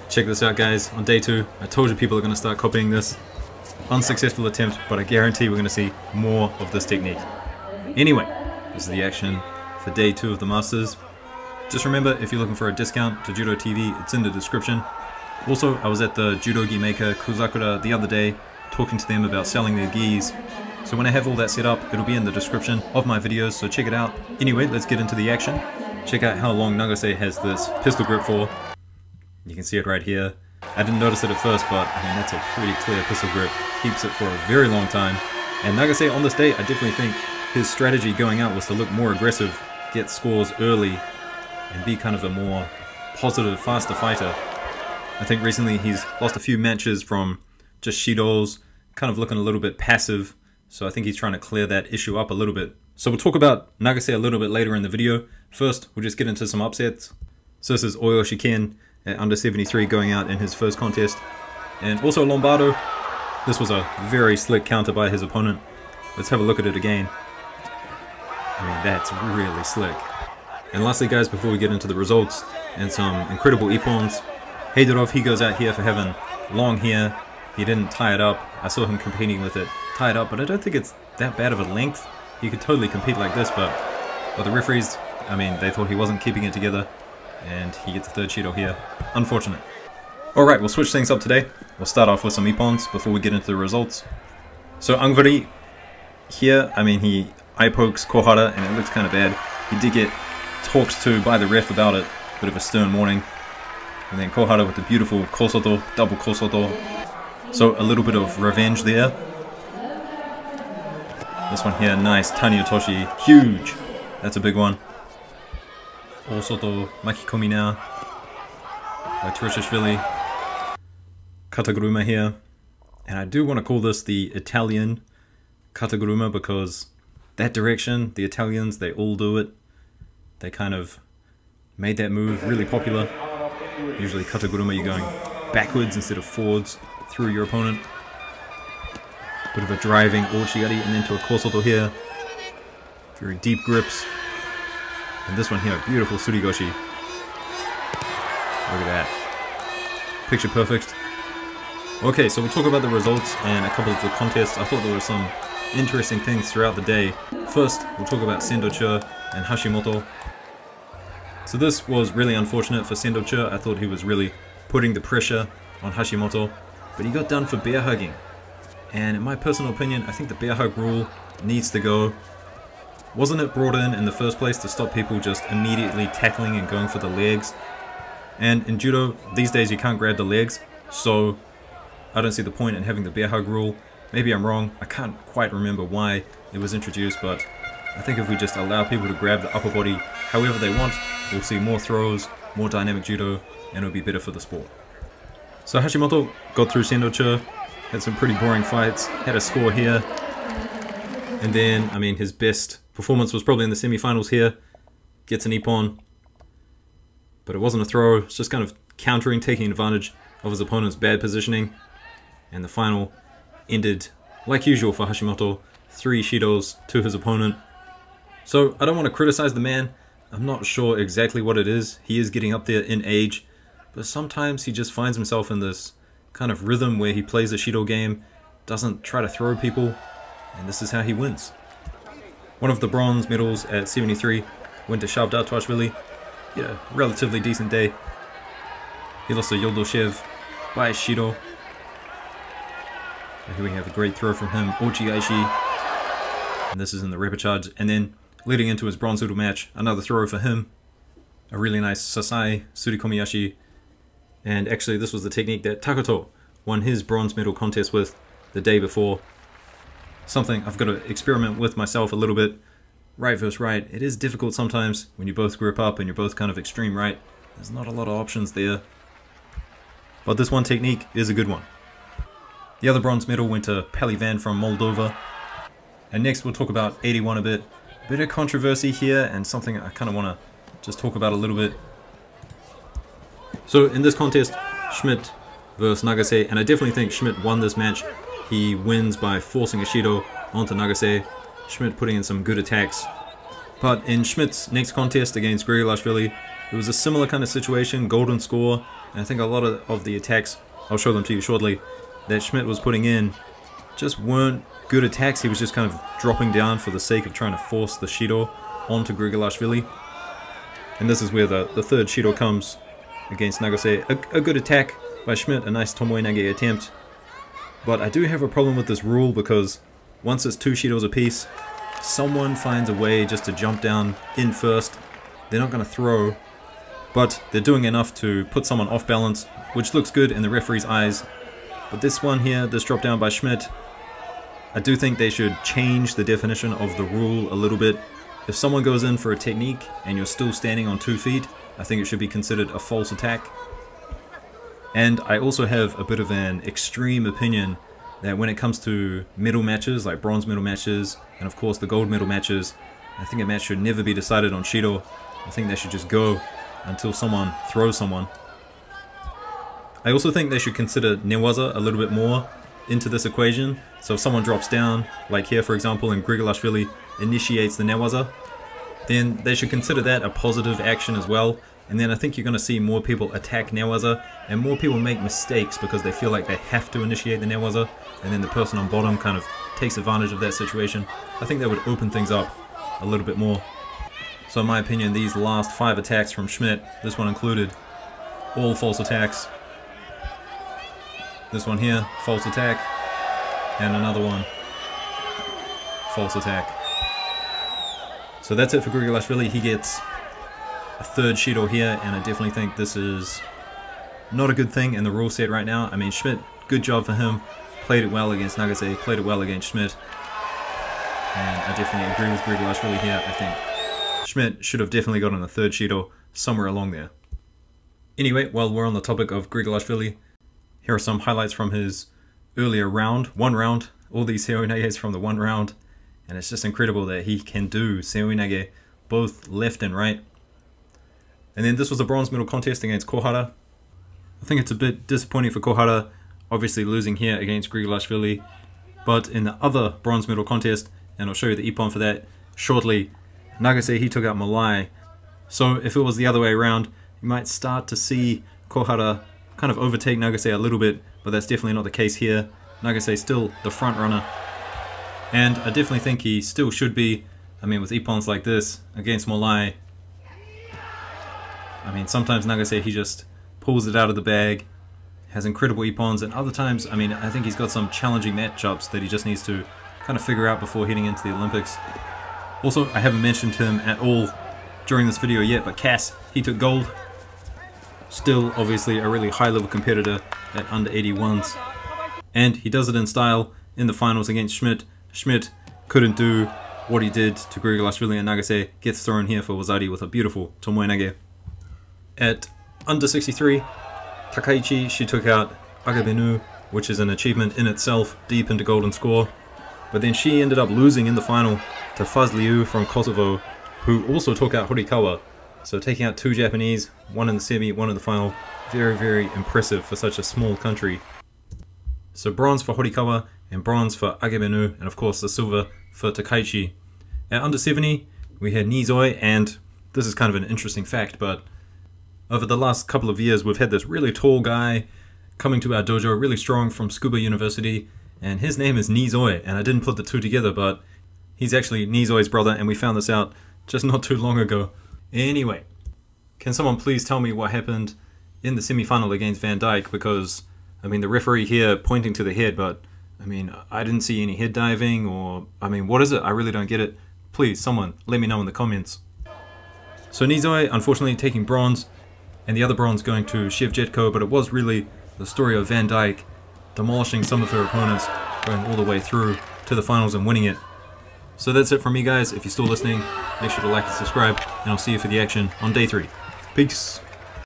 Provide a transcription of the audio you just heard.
Check this out, guys. On day 2, I told you people are going to start copying this. Unsuccessful attempt, but I guarantee we're going to see more of this technique. Anyway, this is the action for day 2 of the Masters. Just remember, if you're looking for a discount to JudoTV, it's in the description. Also, I was at the judo gi maker Kozakura the other day, talking to them about selling their gis. So when I have all that set up, it'll be in the description of my videos, so check it out. Anyway, let's get into the action. Check out how long Nagase has this pistol grip for. You can see it right here. I didn't notice it at first, but I mean, that's a pretty clear pistol grip. Keeps it for a very long time. And Nagase on this day, I definitely think his strategy going out was to look more aggressive, get scores early, and be kind of a more positive, faster fighter. I think recently he's lost a few matches from just shidos, kind of looking a little bit passive. So I think he's trying to clear that issue up a little bit. So we'll talk about Nagase a little bit later in the video. First, we'll just get into some upsets. So this is Oyoshi Ken at under 73 going out in his first contest. And also Lombardo. This was a very slick counter by his opponent. Let's have a look at it again. I mean, that's really slick. And lastly, guys, before we get into the results and some incredible Ippons, Heidorov, he goes out here for having long hair. He didn't tie it up. I saw him competing with it tied up, but I don't think it's that bad of a length. He could totally compete like this, but the referees, I mean, they thought he wasn't keeping it together, and he gets a third shido here. Unfortunate. Alright, we'll switch things up today. We'll start off with some Ippons before we get into the results. So Angvari, here, I mean, he eye pokes Kohara, and it looks kind of bad. He did get talked to by the ref about it, bit of a stern warning. And then Kohara with the beautiful kosoto, double kosoto. So a little bit of revenge there. This one here, nice, Tani Otoshi, huge. That's a big one. Osoto Makikomi now by Turishishvili. Kataguruma here. And I do want to call this the Italian Kataguruma because that direction, the Italians, they all do it. They kind of made that move really popular. Usually Kataguruma, you're going backwards instead of forwards through your opponent. Bit of a driving Oshigari and into a Kosoto here. Very deep grips. And this one here, beautiful Surigoshi. Look at that. Picture perfect. Okay, so we'll talk about the results and a couple of the contests. I thought there were some interesting things throughout the day. First, we'll talk about Sendocho and Hashimoto. So this was really unfortunate for Sendocho. I thought he was really putting the pressure on Hashimoto, but he got done for bear hugging. And in my personal opinion, I think the bear hug rule needs to go. Wasn't it brought in the first place to stop people just immediately tackling and going for the legs? And in judo, these days you can't grab the legs, so I don't see the point in having the bear hug rule. Maybe I'm wrong, I can't quite remember why it was introduced, but I think if we just allow people to grab the upper body however they want, we'll see more throws, more dynamic judo, and it'll be better for the sport. So Hashimoto got through Sendocho, had some pretty boring fights, had a score here, and then, I mean, his best performance was probably in the semi-finals here, gets an Ippon, but it wasn't a throw, it's just kind of countering, taking advantage of his opponent's bad positioning, and the final ended, like usual for Hashimoto, 3 shidos to his opponent. So I don't want to criticize the man, I'm not sure exactly what it is, he is getting up there in age, but sometimes he just finds himself in this kind of rhythm where he plays a shido game, doesn't try to throw people, and this is how he wins. One of the bronze medals at 73 went to Shavdatuashvili. Yeah, relatively decent day. He lost to Yoldoshev by shido. And here we have a great throw from him, Ochi Aishi. And this is in the repechage. And then leading into his bronze medal match, another throw for him. A really nice Sasai Surikomiyashi. And actually this was the technique that Takoto won his bronze medal contest with the day before. Something I've got to experiment with myself a little bit. Right versus right. It is difficult sometimes when you both grip up and you're both kind of extreme right. There's not a lot of options there. But this one technique is a good one. The other bronze medal went to Palivan from Moldova. And next we'll talk about 81 a bit. A bit of controversy here and something I kind of want to just talk about a little bit. So in this contest, Schmidt versus Nagase, and I definitely think Schmidt won this match. He wins by forcing a shido onto Nagase. Schmidt putting in some good attacks. But in Schmidt's next contest against Grigolashvili, it was a similar kind of situation, golden score, And I think a lot of the attacks, I'll show them to you shortly, that Schmidt was putting in just weren't good attacks. He was just kind of dropping down for the sake of trying to force the Shido onto Grigolashvili. And this is where the third Shido comes against Nagase. A good attack by Schmidt, a nice Tomoe Nage attempt. But I do have a problem with this rule because once it's 2 Shidos apiece, someone finds a way just to jump down in first. They're not going to throw, but they're doing enough to put someone off balance, which looks good in the referee's eyes. But this one here, this drop down by Schmidt, I do think they should change the definition of the rule a little bit. If someone goes in for a technique and you're still standing on 2 feet, I think it should be considered a false attack. And I also have a bit of an extreme opinion that when it comes to medal matches, like bronze medal matches, and of course the gold medal matches, I think a match should never be decided on Shido. I think they should just go until someone throws someone. I also think they should consider Newaza a little bit more into this equation. So if someone drops down, like here for example, and Grigolashvili initiates the Newaza, then they should consider that a positive action as well. And then I think you're going to see more people attack Newaza, and more people make mistakes because they feel like they have to initiate the Newaza, and then the person on bottom kind of takes advantage of that situation. I think that would open things up a little bit more. So in my opinion, these last 5 attacks from Schmidt, this one included, all false attacks. This one here, false attack, and another one, false attack. So that's it for Grigolashvili. He gets a 3rd Shido here, and I definitely think this is not a good thing in the rule set right now. I mean, Schmidt, good job for him. Played it well against Nagase, played it well against Schmidt. And I definitely agree with Grigolashvili here. I think Schmidt should have definitely gotten a 3rd Shido somewhere along there. Anyway, while we're on the topic of Grigolashvili, here are some highlights from his earlier round, 1 round. All these Seoi Nages from the 1 round. And it's just incredible that he can do Seoi Nage both left and right. And then this was a bronze medal contest against Kohara. I think it's a bit disappointing for Kohara, obviously losing here against Grigolashvili. But in the other bronze medal contest, and I'll show you the Ippon for that shortly, Nagase, he took out Malai. So if it was the other way around, you might start to see Kohara kind of overtake Nagase a little bit, but that's definitely not the case here. Nagase still the front runner. And I definitely think he still should be. I mean, with Ippons like this against Malai, I mean, sometimes Nagase, he just pulls it out of the bag, has incredible Ippons, and other times, I mean, I think he's got some challenging matchups that he just needs to kind of figure out before heading into the Olympics. Also, I haven't mentioned him at all during this video yet, but Cass, he took gold. Still, obviously, a really high-level competitor at under 81s. And he does it in style in the finals against Schmidt. Schmidt couldn't do what he did to Grigolashvili, and Nagase gets thrown here for Wazari with a beautiful Tomoe Nage. At under 63, Takaichi, she took out Agebenu, which is an achievement in itself, deep into golden score. But then she ended up losing in the final to Fazliu from Kosovo, who also took out Horikawa. So taking out 2 Japanese, 1 in the semi, 1 in the final. Very, very impressive for such a small country. So bronze for Horikawa and bronze for Agebenu, and of course the silver for Takaichi. At under 70, we had Nizoi, and this is kind of an interesting fact, but over the last couple of years we've had this really tall guy coming to our dojo, really strong, from Tsukuba University, and his name is Nizoi, and I didn't put the 2 together, but he's actually Nizoi's brother, and we found this out just not too long ago. Anyway, can someone please tell me what happened in the semi-final against Van Dyke? Because, I mean, the referee here pointing to the head, but, I mean, I didn't see any head diving, or, I mean, what is it? I really don't get it. Please, someone, let me know in the comments. So Nizoi, unfortunately, taking bronze, and the other bronze going to Shevchenko, but it was really the story of Van Dyke demolishing some of her opponents, going all the way through to the finals and winning it. So that's it from me, guys. If you're still listening, make sure to like and subscribe, and I'll see you for the action on day 3. Peace!